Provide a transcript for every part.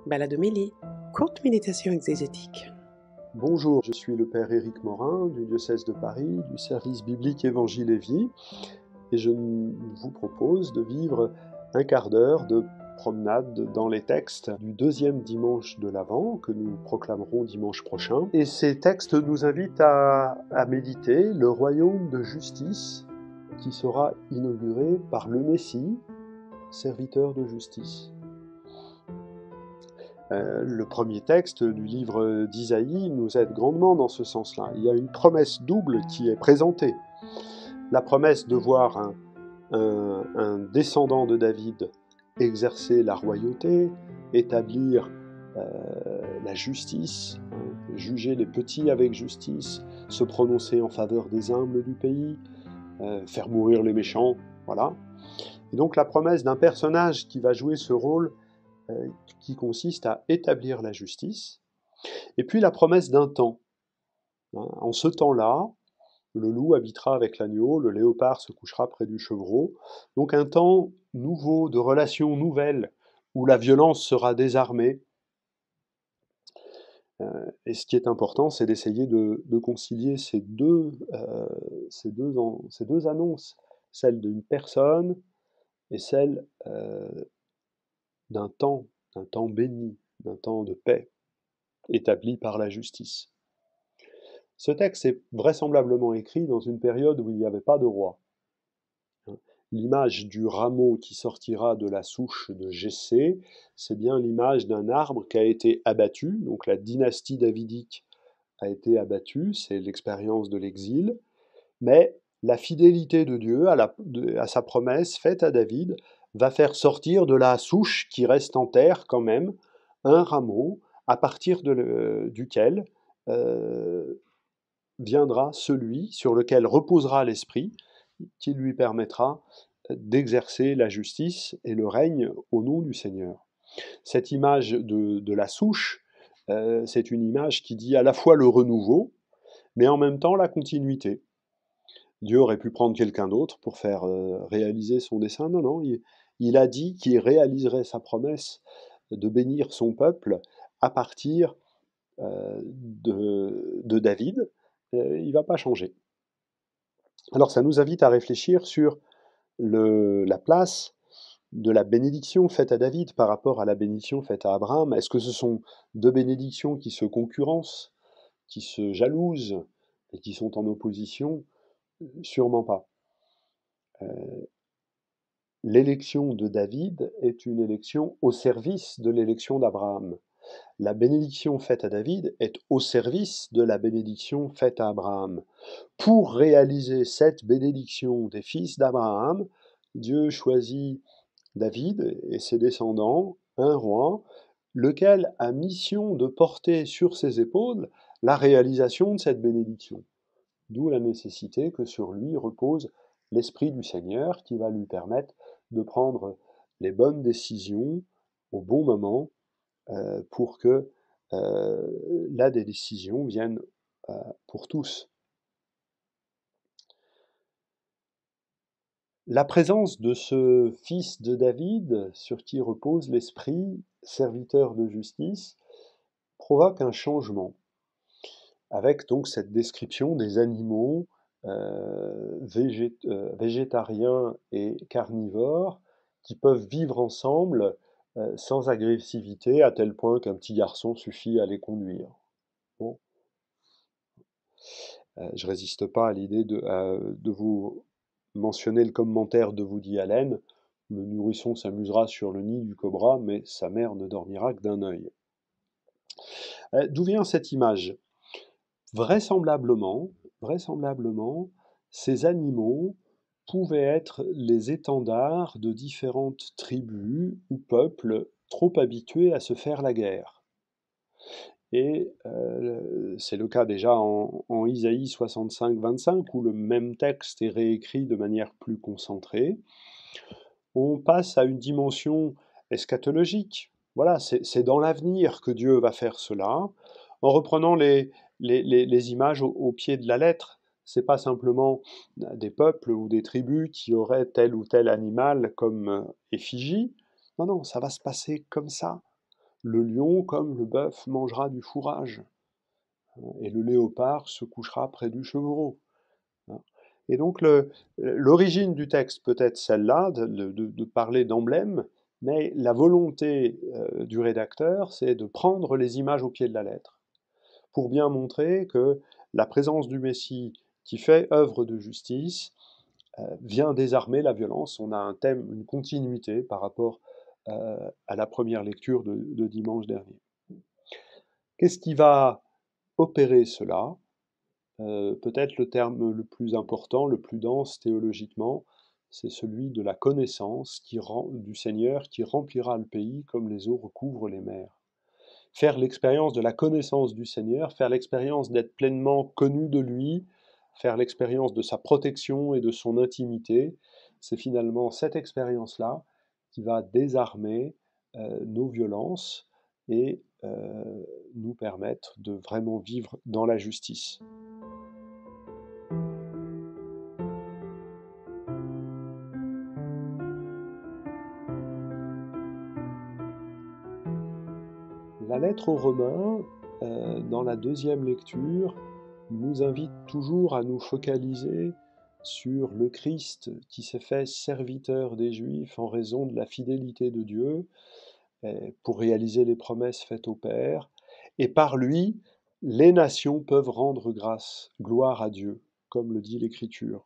Baladomélie, courte méditation exégétique. Bonjour, je suis le Père Éric Morin du diocèse de Paris, du service biblique Évangile et Vie, et je vous propose de vivre un quart d'heure de promenade dans les textes du deuxième dimanche de l'Avent, que nous proclamerons dimanche prochain. Et ces textes nous invitent à méditer le royaume de justice qui sera inauguré par le Messie, serviteur de justice. Le premier texte du livre d'Isaïe nous aide grandement dans ce sens-là. Il y a une promesse double qui est présentée. La promesse de voir un descendant de David exercer la royauté, établir la justice, juger les petits avec justice, se prononcer en faveur des humbles du pays, faire mourir les méchants, voilà. Et donc la promesse d'un personnage qui va jouer ce rôle qui consiste à établir la justice, et puis la promesse d'un temps. En ce temps-là, le loup habitera avec l'agneau, le léopard se couchera près du chevreau, donc un temps nouveau, de relations nouvelles, où la violence sera désarmée. Et ce qui est important, c'est d'essayer de concilier ces deux annonces, celle d'une personne et celle d'un temps béni, d'un temps de paix, établi par la justice. Ce texte est vraisemblablement écrit dans une période où il n'y avait pas de roi. L'image du rameau qui sortira de la souche de Jessé, c'est bien l'image d'un arbre qui a été abattu, donc la dynastie davidique a été abattue, c'est l'expérience de l'exil, mais la fidélité de Dieu à sa promesse faite à David va faire sortir de la souche qui reste en terre quand même un rameau à partir duquel viendra celui sur lequel reposera l'Esprit qui lui permettra d'exercer la justice et le règne au nom du Seigneur. Cette image de la souche, c'est une image qui dit à la fois le renouveau, mais en même temps la continuité. Dieu aurait pu prendre quelqu'un d'autre pour faire réaliser son dessein. Non, il a dit qu'il réaliserait sa promesse de bénir son peuple à partir de David. Il ne va pas changer. Alors ça nous invite à réfléchir sur la place de la bénédiction faite à David par rapport à la bénédiction faite à Abraham. Est-ce que ce sont deux bénédictions qui se concurrencent, qui se jalousent et qui sont en opposition? Sûrement pas. L'élection de David est une élection au service de l'élection d'Abraham. La bénédiction faite à David est au service de la bénédiction faite à Abraham. Pour réaliser cette bénédiction des fils d'Abraham, Dieu choisit David et ses descendants, un roi, lequel a mission de porter sur ses épaules la réalisation de cette bénédiction. D'où la nécessité que sur lui repose l'Esprit du Seigneur qui va lui permettre de prendre les bonnes décisions au bon moment pour que la décision vienne pour tous. La présence de ce fils de David, sur qui repose l'Esprit, serviteur de justice, provoque un changement, avec donc cette description des animaux végétariens et carnivores qui peuvent vivre ensemble sans agressivité, à tel point qu'un petit garçon suffit à les conduire. Bon. Je résiste pas à l'idée de vous mentionner le commentaire de Woody Allen. Le nourrisson s'amusera sur le nid du cobra, mais sa mère ne dormira que d'un œil. D'où vient cette image? Vraisemblablement, ces animaux pouvaient être les étendards de différentes tribus ou peuples trop habitués à se faire la guerre. Et c'est le cas déjà en Isaïe 65-25, où le même texte est réécrit de manière plus concentrée. On passe à une dimension eschatologique. Voilà, c'est dans l'avenir que Dieu va faire cela, en reprenant les images au pied de la lettre. C'est pas simplement des peuples ou des tribus qui auraient tel ou tel animal comme effigie. Non, ça va se passer comme ça. le lion, comme le bœuf, mangera du fourrage, et le léopard se couchera près du chevreau. Et donc l'origine du texte peut être celle-là, de parler d'emblème, mais la volonté du rédacteur, c'est de prendre les images au pied de la lettre, pour bien montrer que la présence du Messie qui fait œuvre de justice vient désarmer la violence. On a un thème, une continuité par rapport à la première lecture de dimanche dernier. Qu'est-ce qui va opérer cela? Peut-être le terme le plus important, le plus dense théologiquement, c'est celui de la connaissance du Seigneur qui remplira le pays comme les eaux recouvrent les mers. Faire l'expérience de la connaissance du Seigneur, faire l'expérience d'être pleinement connu de lui, faire l'expérience de sa protection et de son intimité, c'est finalement cette expérience-là qui va désarmer nos violences et nous permettre de vraiment vivre dans la justice. La lettre aux Romains, dans la deuxième lecture, nous invite toujours à nous focaliser sur le Christ qui s'est fait serviteur des Juifs en raison de la fidélité de Dieu, pour réaliser les promesses faites au Père, et par lui, les nations peuvent rendre grâce, gloire à Dieu, comme le dit l'Écriture.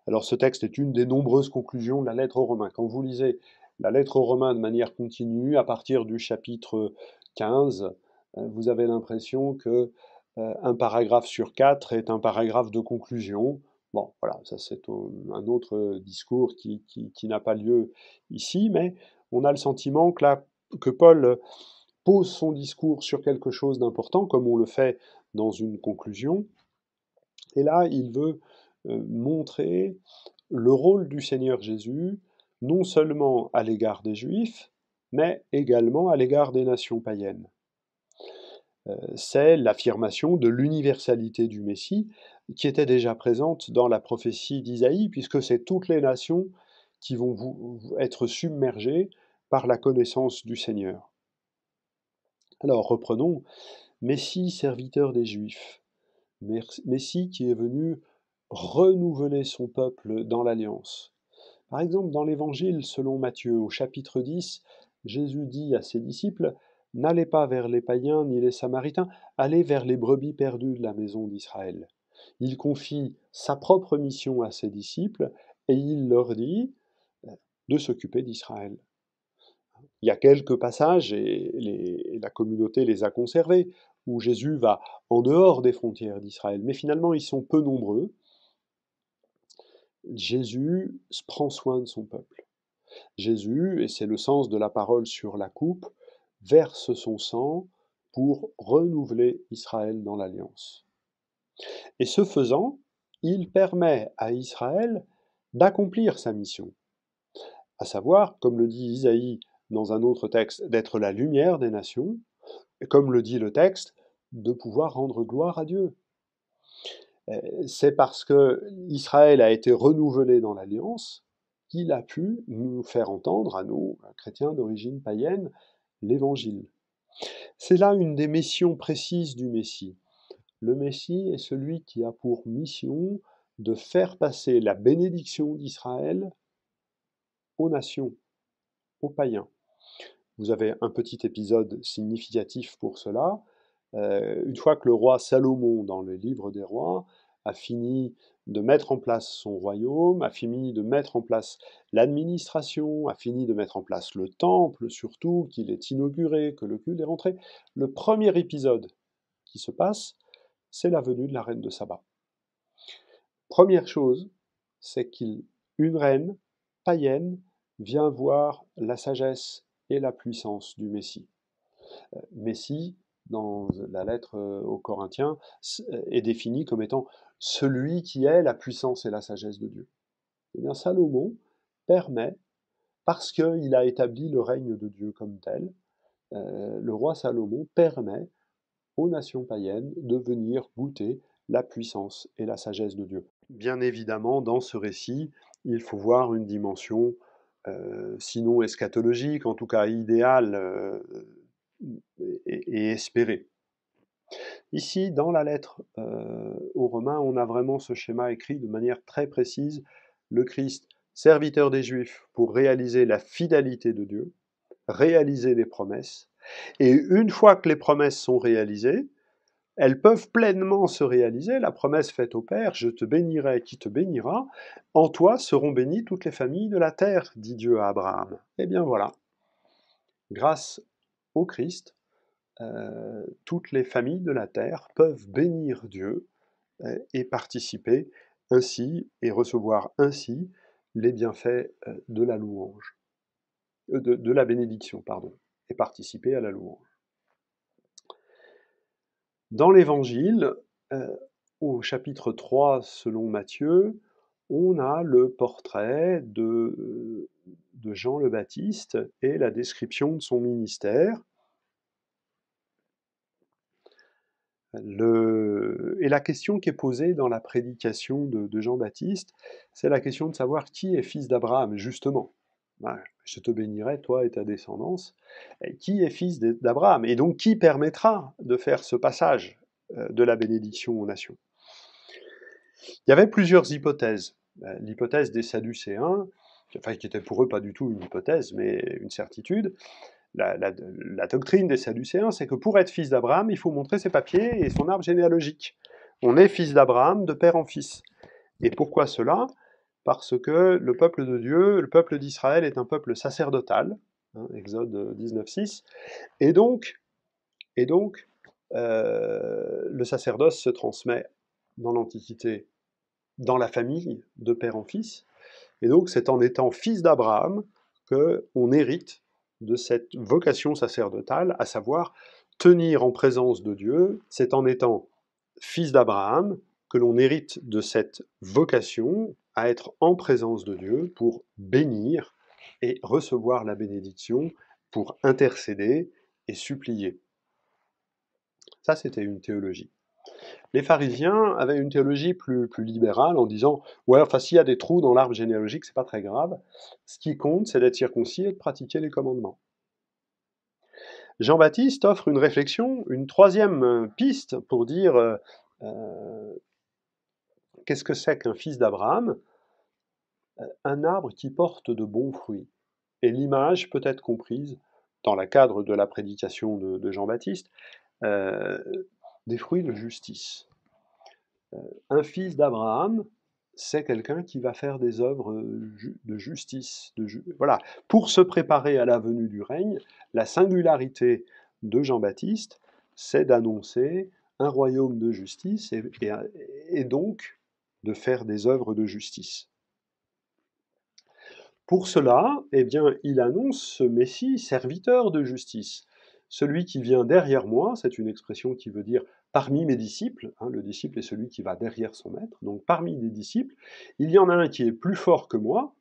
Alors ce texte est une des nombreuses conclusions de la lettre aux Romains. Quand vous lisez la lettre aux Romains de manière continue, à partir du chapitre 15, vous avez l'impression que un paragraphe sur 4 est un paragraphe de conclusion. Bon, voilà, ça c'est un autre discours qui n'a pas lieu ici, mais on a le sentiment que Paul pose son discours sur quelque chose d'important, comme on le fait dans une conclusion, et là il veut montrer le rôle du Seigneur Jésus, non seulement à l'égard des Juifs, mais également à l'égard des nations païennes. C'est l'affirmation de l'universalité du Messie qui était déjà présente dans la prophétie d'Isaïe, puisque c'est toutes les nations qui vont être submergées par la connaissance du Seigneur. Alors reprenons, Messie, serviteur des Juifs, Messie qui est venu renouveler son peuple dans l'alliance. Par exemple, dans l'Évangile selon Matthieu, au chapitre 10, Jésus dit à ses disciples, « N'allez pas vers les païens ni les Samaritains, allez vers les brebis perdues de la maison d'Israël. » Il confie sa propre mission à ses disciples et il leur dit de s'occuper d'Israël. Il y a quelques passages, et la communauté les a conservés, où Jésus va en dehors des frontières d'Israël, mais finalement ils sont peu nombreux. Jésus prend soin de son peuple. Jésus, et c'est le sens de la parole sur la coupe, verse son sang pour renouveler Israël dans l'alliance. Et ce faisant, il permet à Israël d'accomplir sa mission, à savoir, comme le dit Isaïe dans un autre texte, d'être la lumière des nations, et comme le dit le texte, de pouvoir rendre gloire à Dieu. C'est parce que Israël a été renouvelé dans l'alliance qu'il a pu nous faire entendre, à nous, chrétiens d'origine païenne, l'Évangile. C'est là une des missions précises du Messie. Le Messie est celui qui a pour mission de faire passer la bénédiction d'Israël aux nations, aux païens. Vous avez un petit épisode significatif pour cela. Une fois que le roi Salomon, dans le livre des rois, a fini de mettre en place son royaume, a fini de mettre en place l'administration, a fini de mettre en place le temple, surtout, qu'il est inauguré, que le culte est rentré, le premier épisode qui se passe, c'est la venue de la reine de Saba. Première chose, c'est qu'une reine païenne vient voir la sagesse et la puissance du Messie. Messie, dans la lettre aux Corinthiens, est défini comme étant celui qui est la puissance et la sagesse de Dieu. Eh bien, Salomon permet, parce qu'il a établi le règne de Dieu comme tel, le roi Salomon permet aux nations païennes de venir goûter la puissance et la sagesse de Dieu. Bien évidemment, dans ce récit, il faut voir une dimension, sinon eschatologique, en tout cas idéale, et espérer. Ici, dans la lettre aux Romains, on a vraiment ce schéma écrit de manière très précise. Le Christ, serviteur des Juifs, pour réaliser la fidélité de Dieu, réaliser les promesses. Et une fois que les promesses sont réalisées, elles peuvent pleinement se réaliser. La promesse faite au Père, je te bénirai qui te bénira, en toi seront bénies toutes les familles de la terre, dit Dieu à Abraham. Eh bien voilà, grâce au Christ, toutes les familles de la terre peuvent bénir Dieu et participer ainsi et recevoir ainsi les bienfaits de la louange, de la bénédiction, pardon, et participer à la louange. Dans l'Évangile, au chapitre 3 selon Matthieu, on a le portrait de Jean le Baptiste et la description de son ministère. Et la question qui est posée dans la prédication de Jean-Baptiste, c'est la question de savoir qui est fils d'Abraham, justement. Je te bénirai, toi et ta descendance. Et qui est fils d'Abraham? Et donc, qui permettra de faire ce passage de la bénédiction aux nations? Il y avait plusieurs hypothèses. L'hypothèse des Sadducéens, enfin, qui était pour eux pas du tout une hypothèse, mais une certitude. La doctrine des Sadducéens, c'est que pour être fils d'Abraham, il faut montrer ses papiers et son arbre généalogique. On est fils d'Abraham de père en fils. Et pourquoi cela? Parce que le peuple de Dieu, le peuple d'Israël est un peuple sacerdotal, hein, Exode 19:6, et donc le sacerdoce se transmet dans l'Antiquité, dans la famille, de père en fils, et donc c'est en étant fils d'Abraham qu'on hérite de cette vocation sacerdotale, à savoir tenir en présence de Dieu. C'est en étant fils d'Abraham que l'on hérite de cette vocation à être en présence de Dieu pour bénir et recevoir la bénédiction, pour intercéder et supplier. Ça, c'était une théologie. Les pharisiens avaient une théologie plus libérale en disant « Ouais, enfin, s'il y a des trous dans l'arbre généalogique, c'est pas très grave. Ce qui compte, c'est d'être circoncis et de pratiquer les commandements. » Jean-Baptiste offre une réflexion, une troisième piste pour dire qu'est-ce que c'est qu'un fils d'Abraham? Un arbre qui porte de bons fruits. Et l'image peut être comprise, dans le cadre de la prédication de Jean-Baptiste, des fruits de justice. Un fils d'Abraham, c'est quelqu'un qui va faire des œuvres de justice. Voilà. Pour se préparer à la venue du règne, la singularité de Jean-Baptiste, c'est d'annoncer un royaume de justice et donc de faire des œuvres de justice. Pour cela, eh bien, il annonce ce Messie serviteur de justice. Celui qui vient derrière moi, c'est une expression qui veut dire parmi mes disciples, hein, le disciple est celui qui va derrière son maître, donc parmi des disciples, il y en a un qui est plus fort que moi,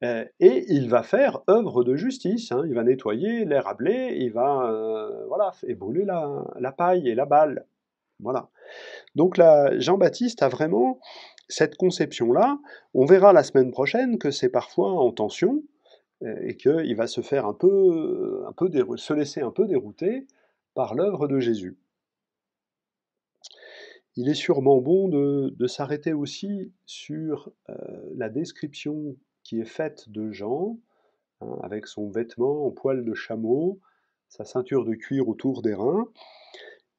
hein, et il va faire œuvre de justice, hein, il va nettoyer l'air à blé, il va voilà, et brûler la paille et la balle. Voilà. Donc là, Jean-Baptiste a vraiment cette conception-là. On verra la semaine prochaine que c'est parfois en tension et qu'il va se faire se laisser un peu dérouter par l'œuvre de Jésus. Il est sûrement bon de s'arrêter aussi sur la description qui est faite de Jean, hein, avec son vêtement en poil de chameau, sa ceinture de cuir autour des reins.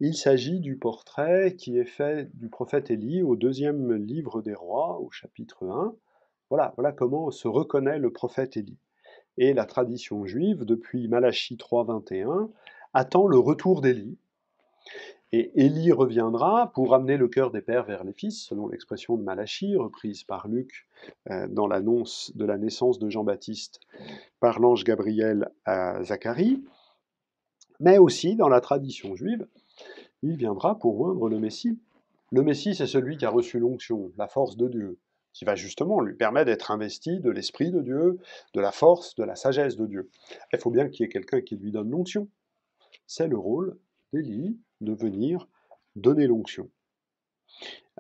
Il s'agit du portrait qui est fait du prophète Élie au 2e livre des rois, au chapitre 1. Voilà comment se reconnaît le prophète Élie. Et la tradition juive, depuis Malachie 3:21, attend le retour d'Élie. Et Élie reviendra pour amener le cœur des pères vers les fils, selon l'expression de Malachie, reprise par Luc dans l'annonce de la naissance de Jean-Baptiste par l'ange Gabriel à Zacharie. Mais aussi, dans la tradition juive, il viendra pour oindre le Messie. Le Messie, c'est celui qui a reçu l'onction, la force de Dieu, qui va justement lui permettre d'être investi de l'Esprit de Dieu, de la force, de la sagesse de Dieu. Il faut bien qu'il y ait quelqu'un qui lui donne l'onction. C'est le rôle d'Élie de venir donner l'onction.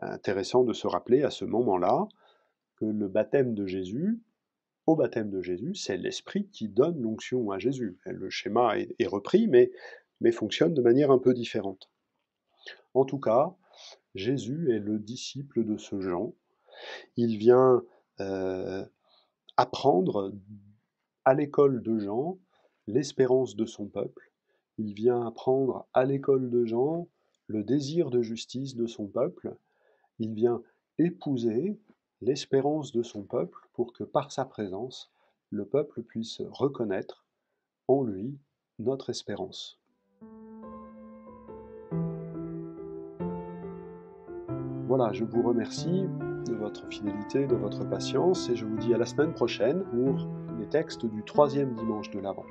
Intéressant de se rappeler à ce moment-là que le baptême de Jésus au baptême de Jésus, c'est l'Esprit qui donne l'onction à Jésus. Le schéma est repris, mais fonctionne de manière un peu différente. En tout cas, Jésus est le disciple de ce Jean. Il vient apprendre à l'école de Jean l'espérance de son peuple. Il vient apprendre à l'école de Jean le désir de justice de son peuple. Il vient épouser l'espérance de son peuple pour que par sa présence, le peuple puisse reconnaître en lui notre espérance. Voilà, je vous remercie de votre fidélité, de votre patience, et je vous dis à la semaine prochaine pour les textes du 3e dimanche de l'Avent.